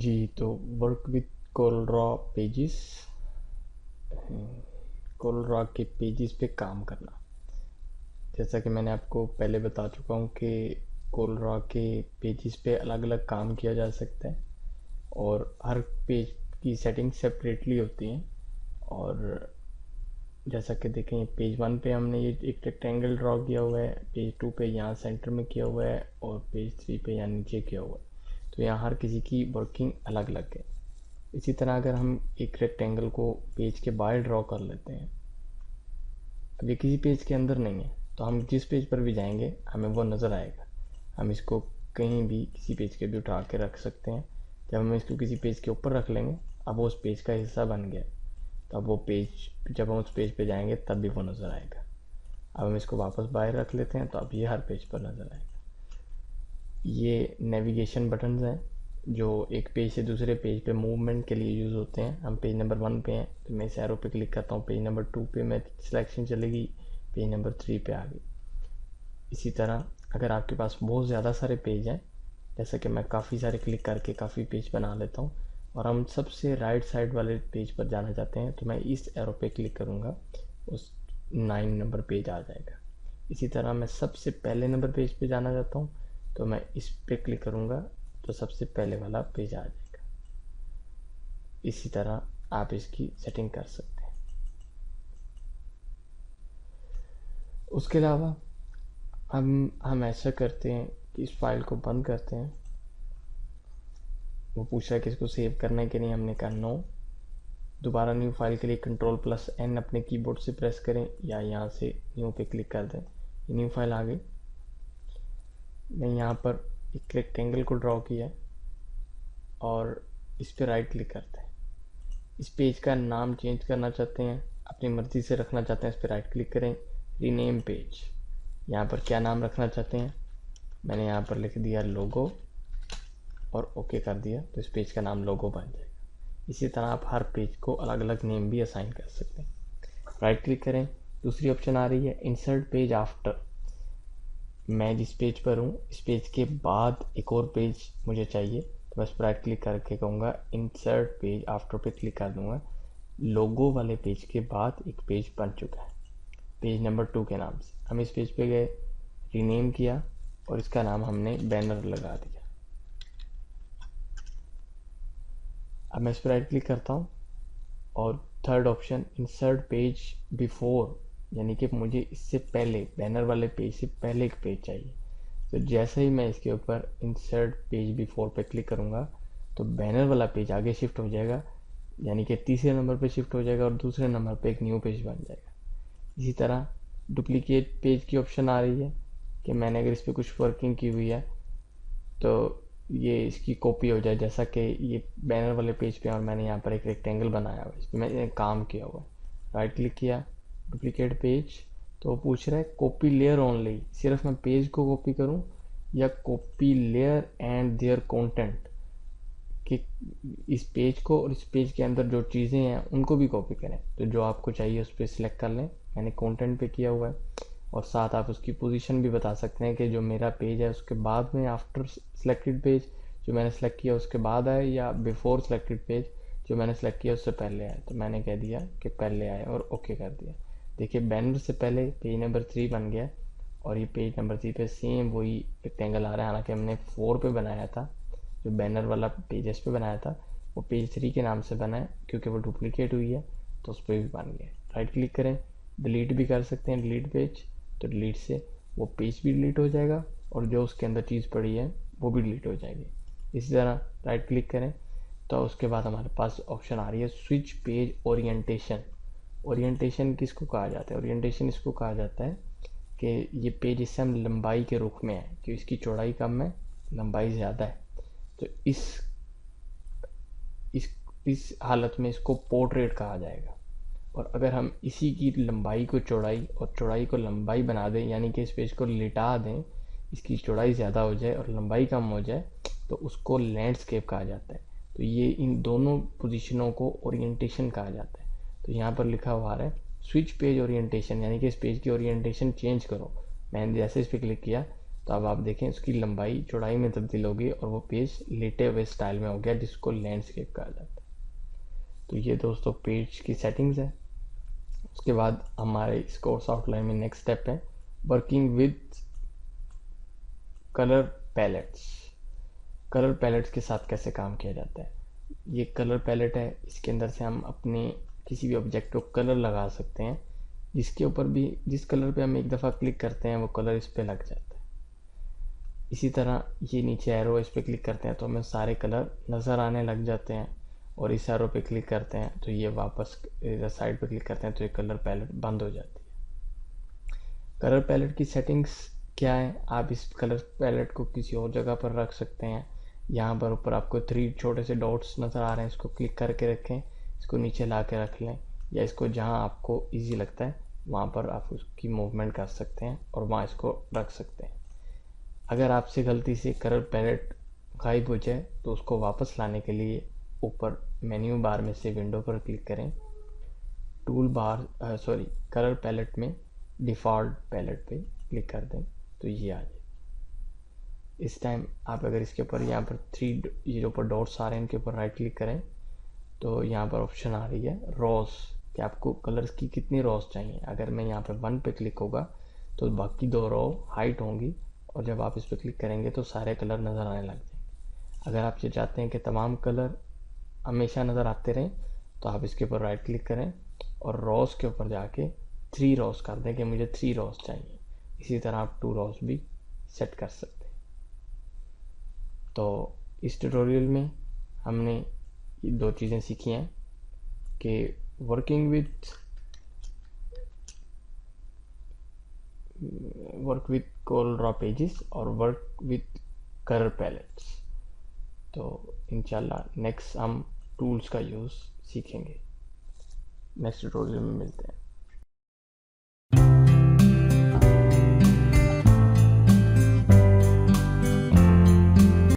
जी, तो work with कोलरॉ pages, कोलरॉ के pages पे काम करना। जैसा कि मैंने आपको पहले बता चुका हूँ कि कोलरॉ के पेजेस पे अलग अलग काम किया जा सकता है और हर पेज की सेटिंग सेपरेटली होती हैं। और जैसा कि देखें, पेज 1 पे हमने ये एक रेक्टेंगल ड्रॉ किया हुआ है, पेज 2 पे यहाँ सेंटर में किया हुआ है और पेज 3 पे यहाँ नीचे किया हुआ है। तो यहाँ हर किसी की वर्किंग अलग अलग है। इसी तरह अगर हम एक रेक्टेंगल को पेज के बाहर ड्रॉ कर लेते हैं, अब ये किसी पेज के अंदर नहीं है, तो हम जिस पेज पर भी जाएंगे हमें वो नज़र आएगा। हम इसको कहीं भी किसी पेज के भी उठा के रख सकते हैं। जब हम इसको किसी पेज के ऊपर रख लेंगे, अब वो उस पेज का हिस्सा बन गया, तो अब वो पेज, जब हम उस पेज पे जाएंगे तब भी वो नज़र आएगा। अब हम इसको वापस बाहर रख लेते हैं, तो अब ये हर पेज पर नज़र आएगा। ये नेविगेशन बटन्स हैं जो एक पेज से दूसरे पेज पे मूवमेंट के लिए यूज़ होते हैं। हम पेज नंबर 1 पे हैं, तो मैं इस एरो पे क्लिक करता हूँ, पेज नंबर 2 पे मैं सिलेक्शन चलेगी, पेज नंबर 3 पे आ गई। इसी तरह अगर आपके पास बहुत ज़्यादा सारे पेज हैं, जैसा कि मैं काफ़ी सारे क्लिक करके काफ़ी पेज बना लेता हूँ, और हम सबसे राइट साइड वाले पेज पर जाना चाहते हैं, तो मैं इस एरो पे क्लिक करूँगा, उस 9 नंबर पेज आ जाएगा। इसी तरह मैं सबसे पहले नंबर पेज पे जाना चाहता हूँ, तो मैं इस पे क्लिक करूँगा, तो सबसे पहले वाला पेज आ जाएगा। इसी तरह आप इसकी सेटिंग कर सकते हैं। उसके अलावा हम ऐसा करते हैं कि इस फाइल को बंद करते हैं। वो पूछ रहा है कि इसको सेव करना है कि नहीं, हमने कहा नो। दोबारा न्यू फाइल के लिए Ctrl+N अपने कीबोर्ड से प्रेस करें या यहाँ से न्यू पे क्लिक कर दें। ये न्यू फाइल आ गई। मैं यहाँ पर एक रेक्टेंगल को ड्रॉ किया और इस पर राइट क्लिक करते हैं। इस पेज का नाम चेंज करना चाहते हैं, अपनी मर्ज़ी से रखना चाहते हैं, इस पर राइट क्लिक करें, रीनेम पेज। यहाँ पर क्या नाम रखना चाहते हैं, मैंने यहाँ पर लिख दिया लोगो और ओके कर दिया, तो इस पेज का नाम लोगो बन जाएगा। इसी तरह आप हर पेज को अलग अलग नेम भी असाइन कर सकते हैं। राइट क्लिक करें, दूसरी ऑप्शन आ रही है इंसर्ट पेज आफ्टर। मैं जिस पेज पर हूँ, इस पेज के बाद एक और पेज मुझे चाहिए, तो बस राइट क्लिक करके कहूँगा इंसर्ट पेज आफ्टर पे क्लिक कर दूँगा। लोगो वाले पेज के बाद एक पेज बन चुका है, पेज नंबर 2 के नाम से। हम इस पेज पे गए, रीनेम किया और इसका नाम हमने बैनर लगा दिया। अब मैं इस पर राइट क्लिक करता हूँ और third option insert page before, यानी कि मुझे इससे पहले, बैनर वाले पेज से पहले एक पेज चाहिए। तो जैसे ही मैं इसके ऊपर इंसर्ट पेज बिफोर पे क्लिक करूँगा, तो बैनर वाला पेज आगे शिफ्ट हो जाएगा, यानी कि तीसरे नंबर पे शिफ्ट हो जाएगा और दूसरे नंबर पे एक न्यू पेज बन जाएगा। इसी तरह डुप्लीकेट पेज की ऑप्शन आ रही है कि मैंने अगर इस पर कुछ वर्किंग की हुई है तो ये इसकी कॉपी हो जाए, जैसा कि ये बैनर वाले पेज पे और मैंने यहाँ पर एक रेक्टेंगल बनाया हुआ है, इस पर मैंने काम किया हुआ है। राइट क्लिक किया, डुप्लीकेट पेज, तो वो पूछ रहा है कॉपी लेयर ओनली, सिर्फ मैं पेज को कॉपी करूँ या copy layer and their content, कि इस पेज को और इस पेज के अंदर जो चीज़ें हैं उनको भी कॉपी करें। तो जो आपको चाहिए उस पर सिलेक्ट कर लें, मैंने कंटेंट पे किया हुआ है, और साथ आप उसकी पोजीशन भी बता सकते हैं कि जो मेरा पेज है उसके बाद में आफ्टर सिलेक्टेड पेज जो मैंने सेलेक्ट किया उसके बाद आए, या बिफोर सिलेक्टेड पेज जो मैंने सेलेक्ट किया उससे पहले आए। तो मैंने कह दिया कि पहले आए और ओके कर दिया। देखिए बैनर से पहले पेज नंबर 3 बन गया और ये पेज नंबर 3 पे सेम वही रेक्टेंगल आ रहा है। हालांकि हमने 4 पे बनाया था, जो बैनर वाला पेज इस पे बनाया था वो पेज 3 के नाम से बना है, क्योंकि वो डुप्लीकेट हुई है तो उस पर भी बन गया। राइट क्लिक करें, डिलीट भी कर सकते हैं, डिलीट पेज, तो डिलीट से वो पेज भी डिलीट हो जाएगा और जो उसके अंदर चीज़ पड़ी है वो भी डिलीट हो जाएगी। इसी तरह राइट क्लिक करें, तो उसके बाद हमारे पास ऑप्शन आ रही है स्विच पेज ओरिएंटेशन। ओरिएंटेशन किसको कहा जाता है, ओरिएंटेशन इसको कहा जाता है कि ये पेज इससे हम लंबाई के रुख में है, कि इसकी चौड़ाई कम है, लंबाई ज़्यादा है, तो इस इस हालत में इसको पोर्ट्रेट कहा जाएगा। और अगर हम इसी की लंबाई को चौड़ाई और चौड़ाई को लंबाई बना दें, यानी कि इस पेज को लिटा दें, इसकी चौड़ाई ज़्यादा हो जाए और लंबाई कम हो जाए, तो उसको लैंडस्केप कहा जाता है। तो ये इन दोनों पोजीशनों को ओरिएंटेशन कहा जाता है। तो यहाँ पर लिखा हुआ है स्विच पेज ओरिएंटेशन, यानी कि इस पेज की ओरिएंटेशन चेंज करो। मैंने जैसे इस पर क्लिक किया तो अब आप देखें उसकी लंबाई चौड़ाई में तब्दील होगी और वो पेज लेटे हुए स्टाइल में हो गया, जिसको लैंडस्केप कहा जाता है। तो ये दोस्तों पेज की सेटिंग्स है। उसके बाद हमारे इस कोर्स आउटलाइन में नेक्स्ट स्टेप है working with colour pallets. Colour pallets के साथ कैसे काम किया जाता है। ये कलर पैलेट है, इसके अंदर से हम अपने किसी भी ऑब्जेक्ट को कलर लगा सकते हैं, जिसके ऊपर भी जिस कलर पे हम एक दफ़ा क्लिक करते हैं वो कलर इस पे लग जाता है। इसी तरह ये नीचे एरो, इस पे क्लिक करते हैं तो हमें सारे कलर नज़र आने लग जाते हैं, और इस एरो पे क्लिक करते हैं तो ये वापस इधर साइड पे क्लिक करते हैं तो ये कलर पैलेट बंद हो जाती है। कलर पैलेट की सेटिंग्स क्या है, आप इस कलर पैलेट को किसी और जगह पर रख सकते हैं। यहाँ पर ऊपर आपको 3 छोटे से डॉट्स नज़र आ रहे हैं, इसको क्लिक करके रखें, इसको नीचे ला के रख लें, या इसको जहाँ आपको इजी लगता है वहाँ पर आप उसकी मूवमेंट कर सकते हैं और वहाँ इसको रख सकते हैं। अगर आपसे गलती से कलर पैलेट गायब हो जाए तो उसको वापस लाने के लिए ऊपर मेन्यू बार में से विंडो पर क्लिक करें, टूल बार कलर पैलेट में डिफ़ॉल्ट पैलेट पे क्लिक कर दें तो ये आ जाए। इस टाइम आप अगर इसके ऊपर यहाँ पर 3 जीरो पर डॉट्स आ रहे हैं, इनके ऊपर राइट क्लिक करें तो यहाँ पर ऑप्शन आ रही है रोज, कि आपको कलर्स की कितनी रोज चाहिए। अगर मैं यहाँ पे 1 पे क्लिक होगा तो बाकी 2 रो हाइट होंगी, और जब आप इस पर क्लिक करेंगे तो सारे कलर नज़र आने लग जाएंगे। अगर आप ये चाहते हैं कि तमाम कलर हमेशा नज़र आते रहें तो आप इसके ऊपर राइट क्लिक करें और रोज के ऊपर जाके 3 रोज कर दें कि मुझे 3 रोज चाहिए। इसी तरह आप 2 रोज भी सेट कर सकते हैं। तो इस ट्यूटोरियल में हमने ये 2 चीज़ें सीखी हैं कि वर्क विथ CorelDRAW पेजेस और वर्क विथ कलर पैलेट्स। तो इंशाल्लाह नेक्स्ट हम टूल्स का यूज़ सीखेंगे। नेक्स्ट ट्यूटोरियल में मिलते हैं।